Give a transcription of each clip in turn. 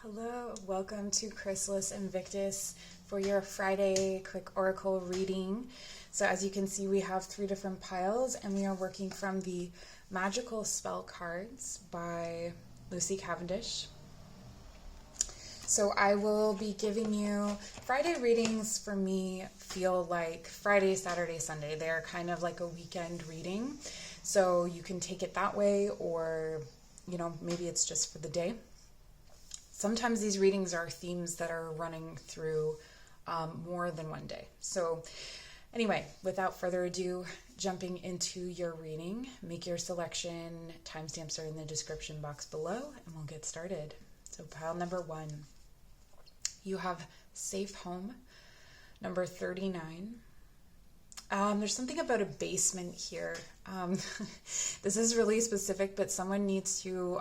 Hello, welcome to Chrysalis Invictus for your Friday quick oracle reading. So as you can see, we have 3 different piles and we are working from the Magickal Spellcards by Lucy Cavendish. So I will be giving you Friday readings. For me feel like Friday, Saturday, Sunday. They are kind of like a weekend reading. So you can take it that way, or maybe it's just for the day. Sometimes these readings are themes that are running through more than one day. So anyway, without further ado, jumping into your reading, make your selection. Timestamps are in the description box below, and we'll get started. So pile number 1, you have Safe Home, number 39. There's something about a basement here. This is really specific, but someone needs to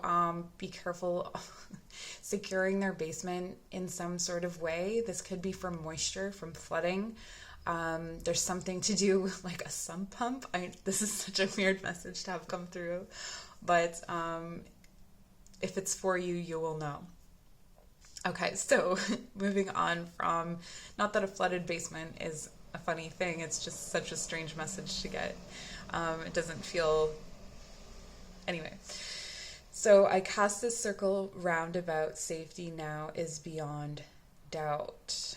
be careful securing their basement in some sort of way. This could be from moisture, from flooding. There's something to do like a sump pump. This is such a weird message to have come through, but if it's for you, you will know. Okay, so moving on from, not that a flooded basement is a funny thing, it's just such a strange message to get. It doesn't feel, anyway. So I cast this circle round about, safety now is beyond doubt.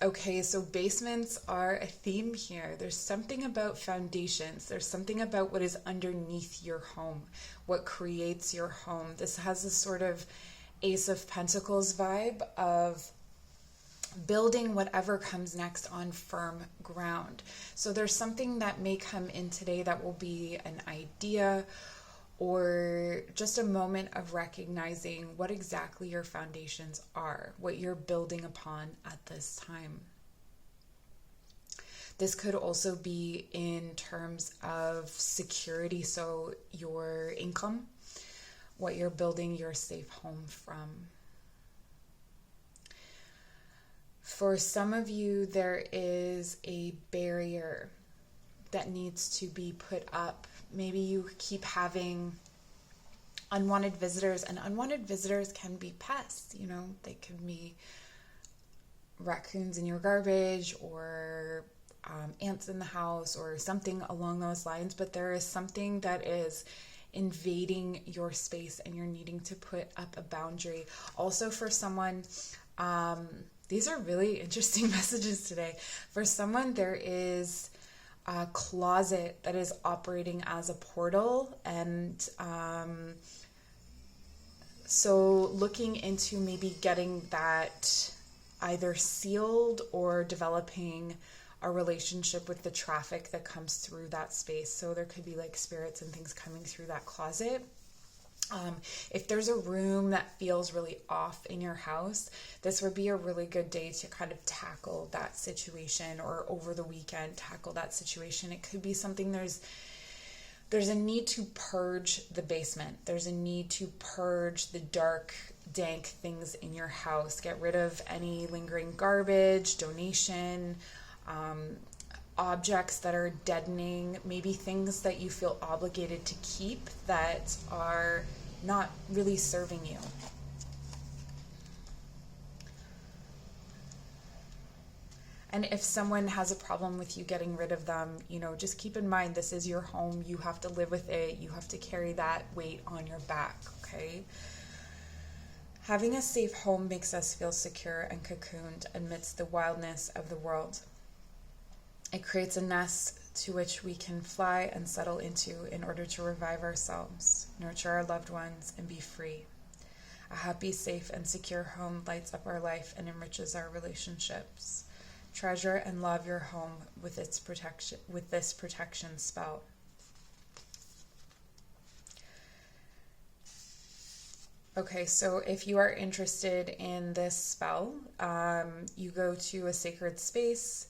Okay, so basements are a theme here. There's something about foundations. There's something about what is underneath your home, what creates your home. This has a sort of Ace of Pentacles vibe of building whatever comes next on firm ground. So there's something that may come in today that will be an idea or just a moment of recognizing what exactly your foundations are, what you're building upon at this time. This could also be in terms of security, so your income, what you're building your safe home from. For some of you, there is a barrier that needs to be put up. Maybe you keep having unwanted visitors, and unwanted visitors can be pests. They can be raccoons in your garbage, or ants in the house, or something along those lines. But there is something that is invading your space, and you're needing to put up a boundary. Also, for someone, these are really interesting messages today. For someone, there is a closet that is operating as a portal, and so looking into maybe getting that either sealed or developing a relationship with the traffic that comes through that space. So there could be like spirits and things coming through that closet. If there's a room that feels really off in your house, this would be a really good day to kind of tackle that situation, or over the weekend tackle that situation. It could be something, there's a need to purge the basement. There's a need to purge the dark, dank things in your house. Get rid of any lingering garbage, donation, objects that are deadening, maybe things that you feel obligated to keep that are not really serving you. And if someone has a problem with you getting rid of them, just keep in mind, this is your home. You have to live with it. You have to carry that weight on your back, okay? Having a safe home makes us feel secure and cocooned amidst the wildness of the world. It creates a nest to which we can fly and settle into in order to revive ourselves, nurture our loved ones, and be free. A happy, safe, and secure home lights up our life and enriches our relationships. Treasure and love your home with this protection spell. Okay, so if you are interested in this spell, you go to a sacred space.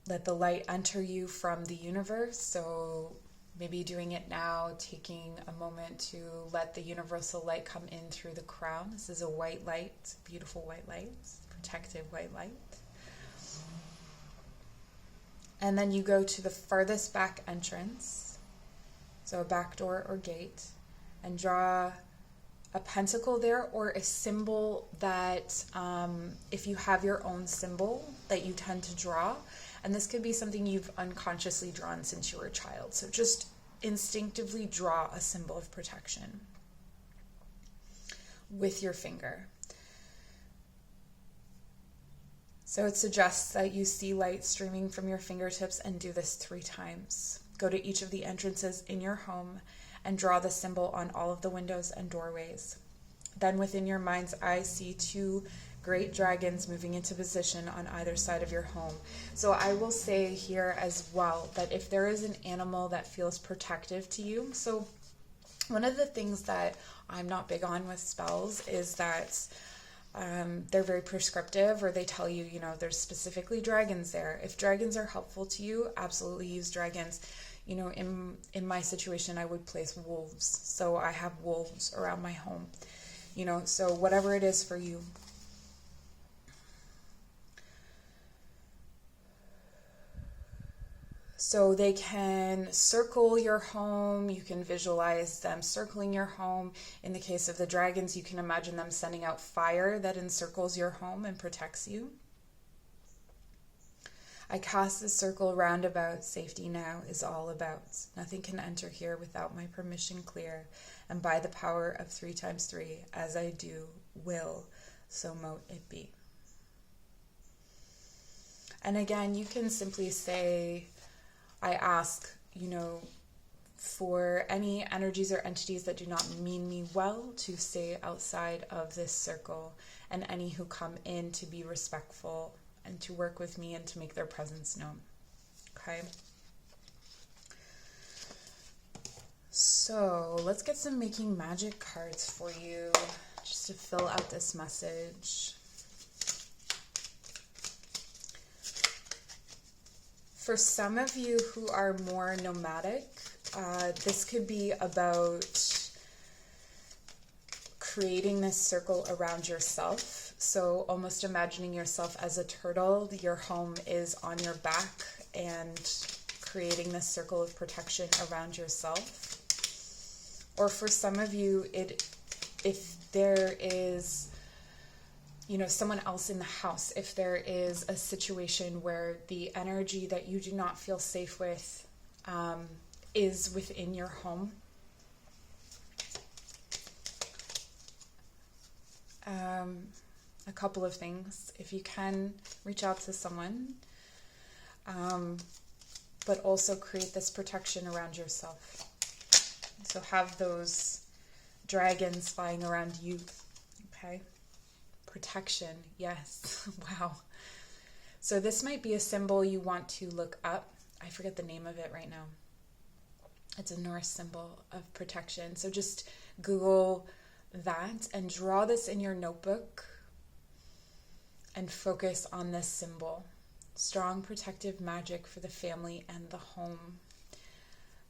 Let the light enter you from the universe. So maybe doing it now, taking a moment to let the universal light come in through the crown. This is a white light, beautiful white light, protective white light. And then you go to the farthest back entrance, so a back door or gate, and draw a pentacle there, or a symbol that if you have your own symbol that you tend to draw, and this could be something you've unconsciously drawn since you were a child. So just instinctively draw a symbol of protection with your finger. So it suggests that you see light streaming from your fingertips, and do this 3 times. Go to each of the entrances in your home and draw the symbol on all of the windows and doorways. Then within your mind's eye, see 2 great dragons moving into position on either side of your home. So I will say here as well that if there is an animal that feels protective to you, so one of the things that I'm not big on with spells is that they're very prescriptive, or they tell you, there's specifically dragons there. If dragons are helpful to you, absolutely use dragons. In my situation, I would place wolves. So I have wolves around my home, so whatever it is for you. So they can circle your home. You can visualize them circling your home. In the case of the dragons, you can imagine them sending out fire that encircles your home and protects you. I cast the circle round about. Safety now is all about. Nothing can enter here without my permission clear. And by the power of 3 times 3, as I do, will, so mote it be. And again, you can simply say, I ask, for any energies or entities that do not mean me well to stay outside of this circle, and any who come in to be respectful and to work with me and to make their presence known. Okay? So let's get some Making Magic cards for you, just to fill out this message. For some of you who are more nomadic, this could be about creating this circle around yourself. So almost imagining yourself as a turtle, your home is on your back, and creating this circle of protection around yourself. Or for some of you, if there is someone else in the house, if there is a situation where the energy that you do not feel safe with is within your home. A couple of things. If you can, reach out to someone, but also create this protection around yourself. So have those dragons flying around you, okay? Protection, yes. Wow. So this might be a symbol you want to look up. I forget the name of it right now. It's a Norse symbol of protection. So just Google that and draw this in your notebook and focus on this symbol. Strong protective magic for the family and the home.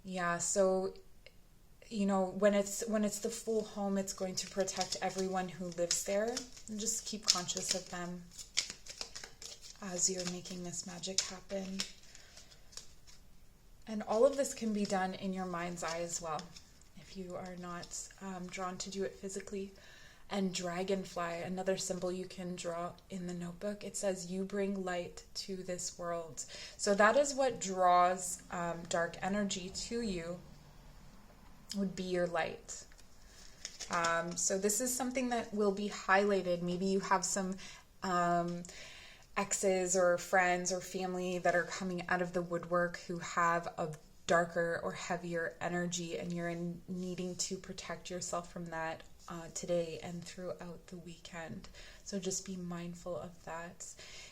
Yeah, so when it's the full home, it's going to protect everyone who lives there. And just keep conscious of them as you're making this magic happen. And all of this can be done in your mind's eye as well, if you are not drawn to do it physically. And dragonfly, another symbol you can draw in the notebook. It says, you bring light to this world. So that is what draws dark energy to you, would be your light. So this is something that will be highlighted. Maybe you have some exes or friends or family that are coming out of the woodwork who have a darker or heavier energy, and you're needing to protect yourself from that today and throughout the weekend. So just be mindful of that.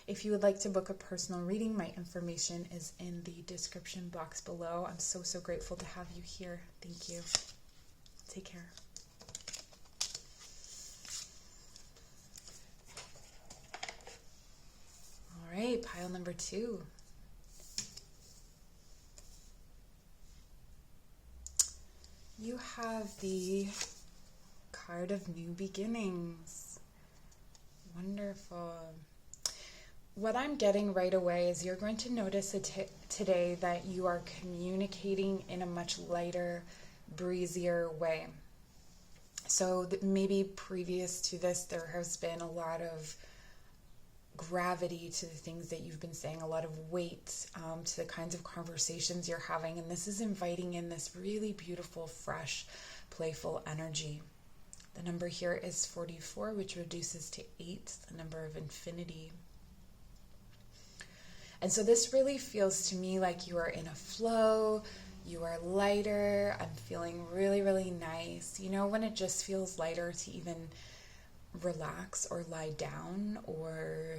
If you would like to book a personal reading, my information is in the description box below. I'm so grateful to have you here. Thank you. Take care. All right, pile number 2. You have the card of new beginnings. Wonderful. What I'm getting right away is you're going to notice today that you are communicating in a much lighter, breezier way. So maybe previous to this, there has been a lot of gravity to the things that you've been saying, a lot of weight to the kinds of conversations you're having. And this is inviting in this really beautiful, fresh, playful energy. The number here is 44, which reduces to 8, the number of infinity. And so this really feels to me like you are in a flow, you are lighter. I'm feeling really, really nice. You know, when it just feels lighter to even relax or lie down or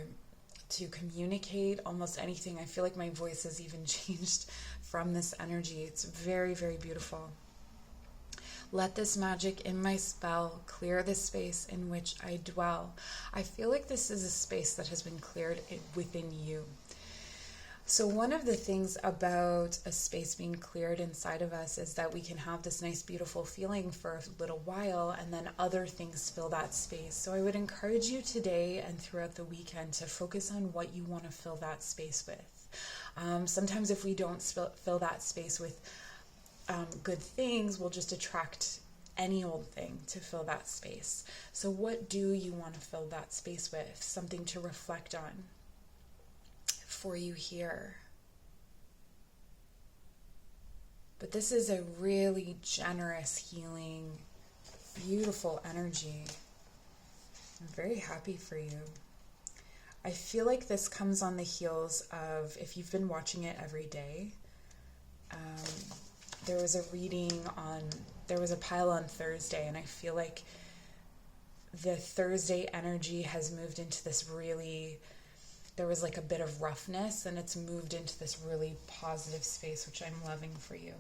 to communicate almost anything. I feel like my voice has even changed from this energy. It's very, very beautiful. Let this magic in my spell clear the space in which I dwell. I feel like this is a space that has been cleared within you. So one of the things about a space being cleared inside of us is that we can have this nice, beautiful feeling for a little while, and then other things fill that space. So I would encourage you today and throughout the weekend to focus on what you want to fill that space with. Sometimes if we don't fill that space with good things, we'll just attract any old thing to fill that space. So what do you want to fill that space with? Something to reflect on for you here. But this is a really generous, healing, beautiful energy. I'm very happy for you. I feel like this comes on the heels of, if you've been watching it every day, there was a pile on Thursday, and I feel like the Thursday energy has moved into this really, there was like a bit of roughness, and it's moved into this really positive space, which I'm loving for you.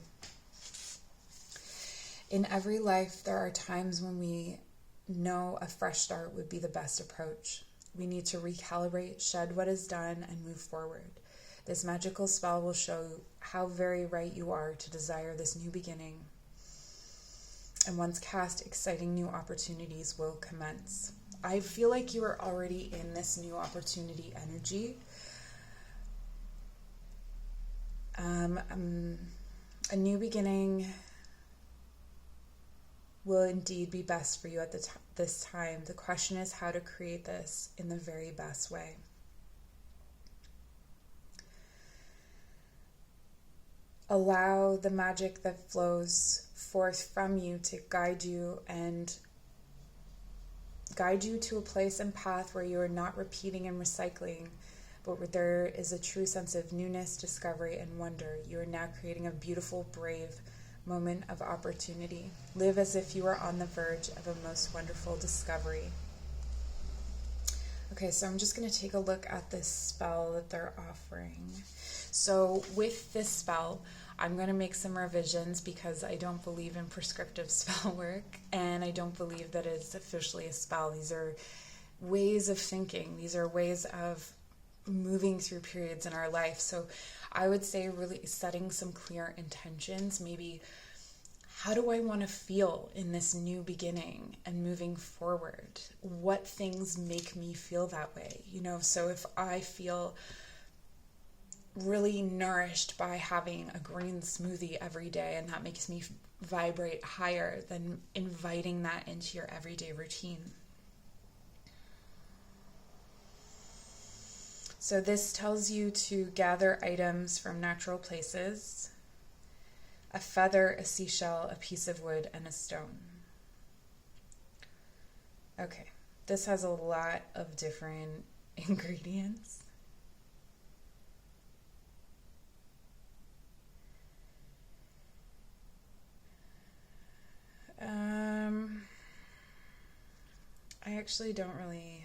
In every life, there are times when we know a fresh start would be the best approach. We need to recalibrate, shed what is done, and move forward. This magical spell will show how very right you are to desire this new beginning. And once cast, exciting new opportunities will commence. I feel like you are already in this new opportunity energy. A new beginning will indeed be best for you at this time. The question is how to create this in the very best way. Allow the magic that flows forth from you to guide you to a place and path where you are not repeating and recycling, but where there is a true sense of newness, discovery, and wonder. You are now creating a beautiful, brave moment of opportunity. Live as if you are on the verge of a most wonderful discovery. Okay, so I'm just going to take a look at this spell that they're offering. So with this spell, I'm going to make some revisions because I don't believe in prescriptive spell work, and I don't believe that it's officially a spell. These are ways of thinking. These are ways of moving through periods in our life. So I would say really setting some clear intentions, maybe how do I want to feel in this new beginning and moving forward? What things make me feel that way? You know, so if I feel really nourished by having a green smoothie every day and that makes me vibrate higher, then inviting that into your everyday routine. So this tells you to gather items from natural places: a feather, a seashell, a piece of wood, and a stone. Okay, this has a lot of different ingredients. I actually don't really...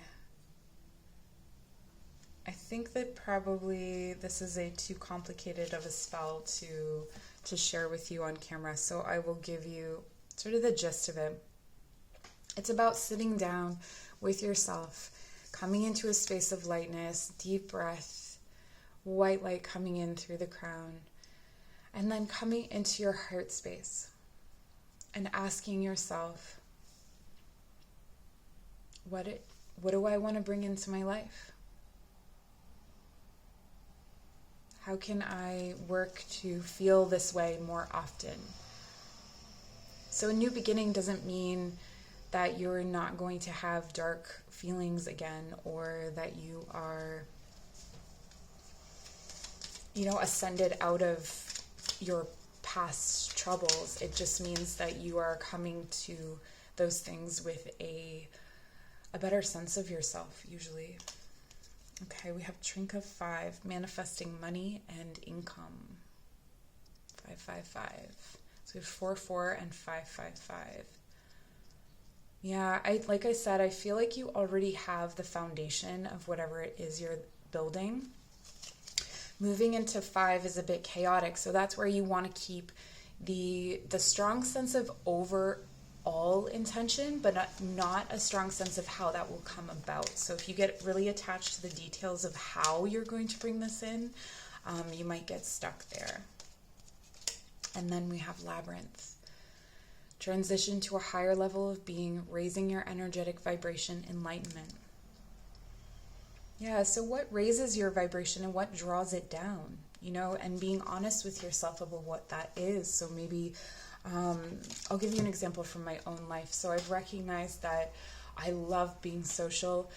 I think that probably this is too complicated of a spell to share with you on camera, so I will give you sort of the gist of it. It's about sitting down with yourself, coming into a space of lightness, deep breath, white light coming in through the crown, and then coming into your heart space and asking yourself, what do I want to bring into my life? How can I work to feel this way more often? So a new beginning doesn't mean that you're not going to have dark feelings again, or that you are, ascended out of your past troubles. It just means that you are coming to those things with a better sense of yourself, usually. Okay, we have Trink of 5, manifesting money and income. 555. So we have 4 and 555. Yeah, like I said, I feel like you already have the foundation of whatever it is you're building. Moving into 5 is a bit chaotic, so that's where you want to keep the strong sense of overall intention, but not a strong sense of how that will come about. So if you get really attached to the details of how you're going to bring this in, you might get stuck there. And then we have Labyrinth. Transition to a higher level of being, raising your energetic vibration, enlightenment. Yeah, so what raises your vibration and what draws it down, and being honest with yourself about what that is. So maybe I'll give you an example from my own life. So I've recognized that I love being social,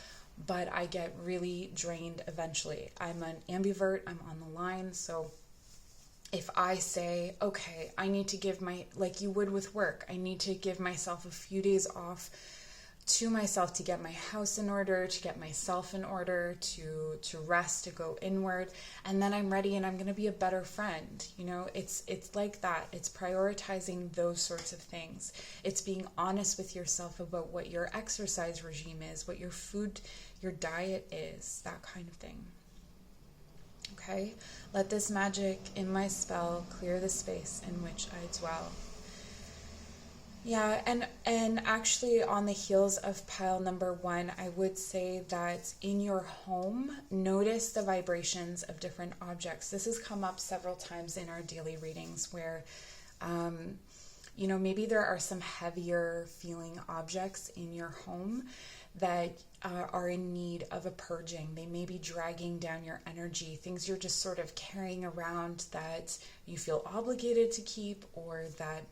but I get really drained eventually. I'm an ambivert, I'm on the line, so if I say, okay, I need to give like you would with work, I need to give myself a few days off to myself to get my house in order, to get myself in order, to rest, to go inward, and then I'm ready and I'm going to be a better friend. It's like that. It's prioritizing those sorts of things. It's being honest with yourself about what your exercise regime is, what your food, your diet is, that kind of thing. Okay, let this magic in my spell clear the space in which I dwell. Yeah, and actually on the heels of pile number 1, I would say that in your home, notice the vibrations of different objects. This has come up several times in our daily readings where, maybe there are some heavier feeling objects in your home that are in need of a purging. They may be dragging down your energy, things you're just sort of carrying around that you feel obligated to keep, or that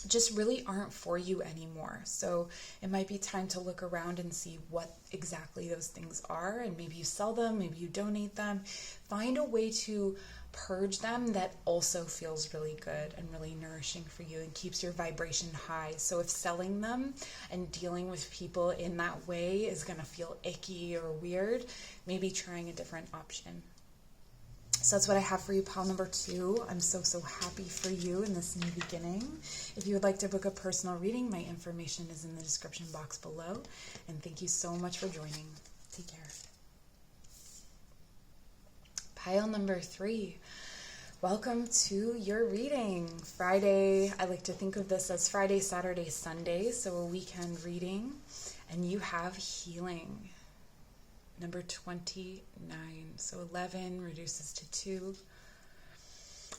just really aren't for you anymore. So it might be time to look around and see what exactly those things are, and maybe you sell them, maybe you donate them. Find a way to purge them that also feels really good and really nourishing for you and keeps your vibration high. So if selling them and dealing with people in that way is going to feel icky or weird, maybe trying a different option. So that's what I have for you, pile number 2. I'm so happy for you in this new beginning. If you would like to book a personal reading, my information is in the description box below. And thank you so much for joining. Take care. Pile number 3. Welcome to your reading. Friday, I like to think of this as Friday, Saturday, Sunday, so a weekend reading. And you have healing. Number 29. So 11 reduces to 2.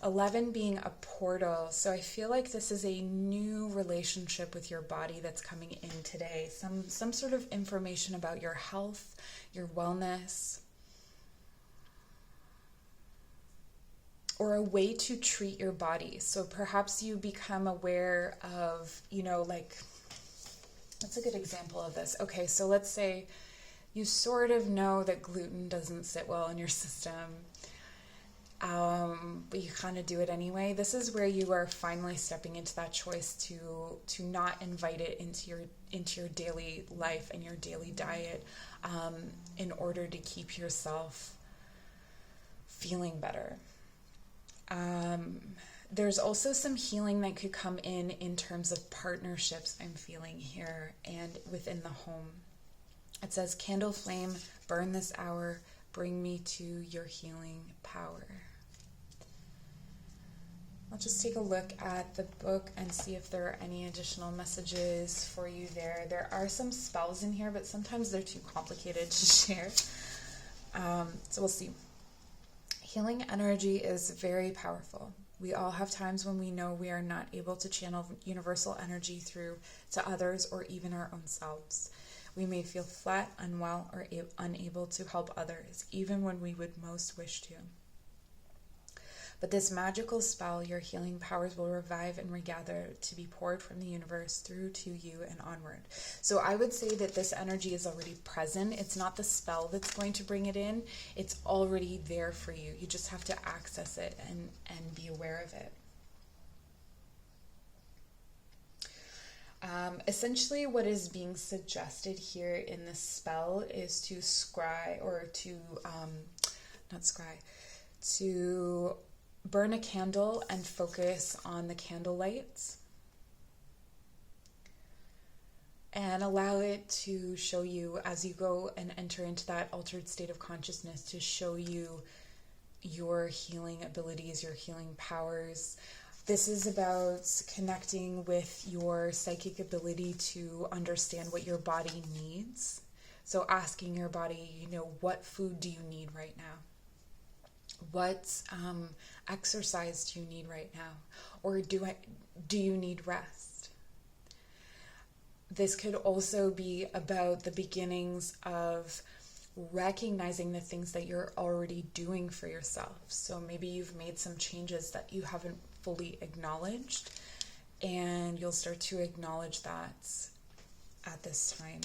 11 being a portal. So I feel like this is a new relationship with your body that's coming in today. Some sort of information about your health, your wellness, or a way to treat your body. So perhaps you become aware of, what's a good example of this? Okay, so let's say you sort of know that gluten doesn't sit well in your system, but you kind of do it anyway. This is where you are finally stepping into that choice to not invite it into your daily life and your daily diet, in order to keep yourself feeling better. There's also some healing that could come in terms of partnerships I'm feeling here and within the home. It says, candle flame, burn this hour, bring me to your healing power. I'll just take a look at the book and see if there are any additional messages for you there. There are some spells in here, but sometimes they're too complicated to share. So we'll see. Healing energy is very powerful. We all have times when we know we are not able to channel universal energy through to others or even our own selves. We may feel flat, unwell, or unable to help others, even when we would most wish to. But this magical spell, your healing powers will revive and regather to be poured from the universe through to you and onward. So I would say that this energy is already present. It's not the spell that's going to bring it in. It's already there for you. You just have to access it and be aware of it. Essentially, what is being suggested here in this spell is to scry, or to, not scry, to burn a candle and focus on the candle lights and allow it to show you, as you go and enter into that altered state of consciousness, to show you your healing abilities, your healing powers. This is about connecting with your psychic ability to understand what your body needs. So asking your body, what food do you need right now? What exercise do you need right now? Or do you need rest? This could also be about the beginnings of recognizing the things that you're already doing for yourself. So maybe you've made some changes that you haven't fully acknowledged, and you'll start to acknowledge that at this time.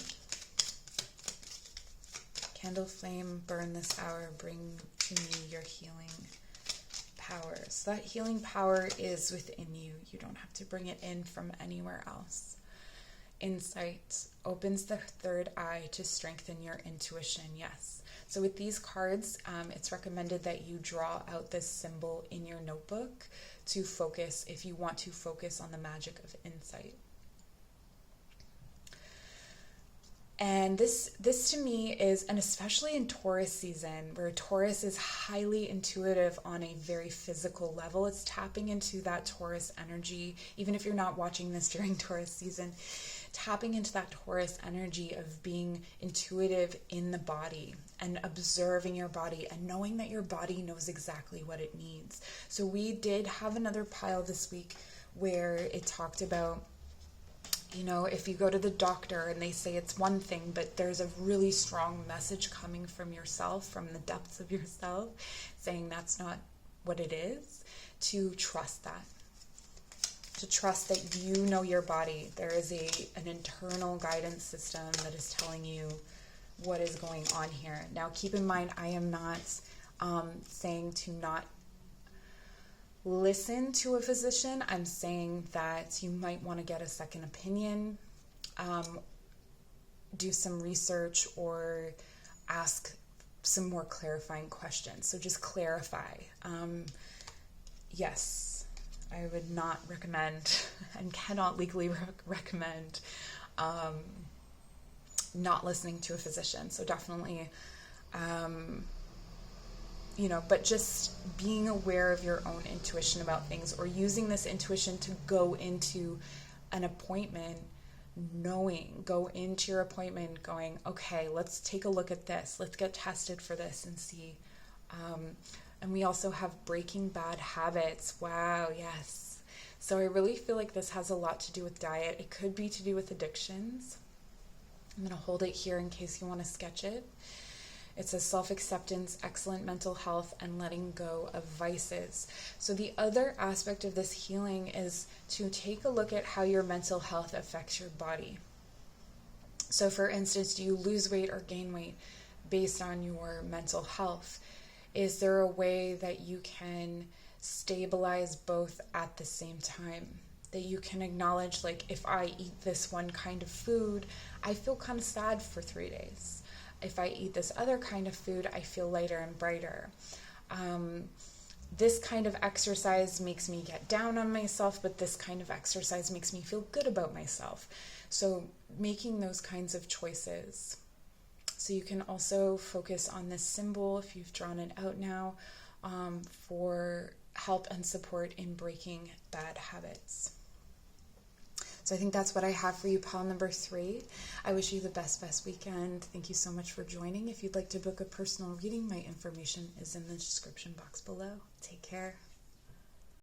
Candle flame, burn this hour, bring to me your healing power. So that healing power is within you. You don't have to bring it in from anywhere else. Insight opens the third eye to strengthen your intuition. Yes. So with these cards, it's recommended that you draw out this symbol in your notebook to focus, if you want to focus on the magic of insight. And this to me is, and especially in Taurus season, where Taurus is highly intuitive on a very physical level, it's tapping into that Taurus energy. Even if you're not watching this during Taurus season, tapping into that Taurus energy of being intuitive in the body and observing your body and knowing that your body knows exactly what it needs. So we did have another pile this week where it talked about, if you go to the doctor and they say it's one thing, but there's a really strong message coming from yourself, from the depths of yourself, saying that's not what it is, to trust that. To trust that you know your body. There is an internal guidance system that is telling you what is going on here. Now, keep in mind, I am not saying to not listen to a physician. I'm saying that you might want to get a second opinion, do some research, or ask some more clarifying questions. So just clarify. Yes. I would not recommend and cannot legally recommend not listening to a physician. So definitely, but just being aware of your own intuition about things, or using this intuition to go into an appointment, go into your appointment going, okay, let's take a look at this. Let's get tested for this and see. And we also have breaking bad habits. Wow, yes. So I really feel like this has a lot to do with diet. It could be to do with addictions. I'm going to hold it here in case you want to sketch it. It says self-acceptance, excellent mental health, and letting go of vices. So the other aspect of this healing is to take a look at how your mental health affects your body. So for instance, do you lose weight or gain weight based on your mental health? Is there a way that you can stabilize both at the same time? That you can acknowledge, like, if I eat this one kind of food, I feel kind of sad for 3 days. If I eat this other kind of food, I feel lighter and brighter. This kind of exercise makes me get down on myself, but this kind of exercise makes me feel good about myself. So making those kinds of choices. So you can also focus on this symbol, if you've drawn it out now, for help and support in breaking bad habits. So I think that's what I have for you, pile number 3. I wish you the best weekend. Thank you so much for joining. If you'd like to book a personal reading, my information is in the description box below. Take care.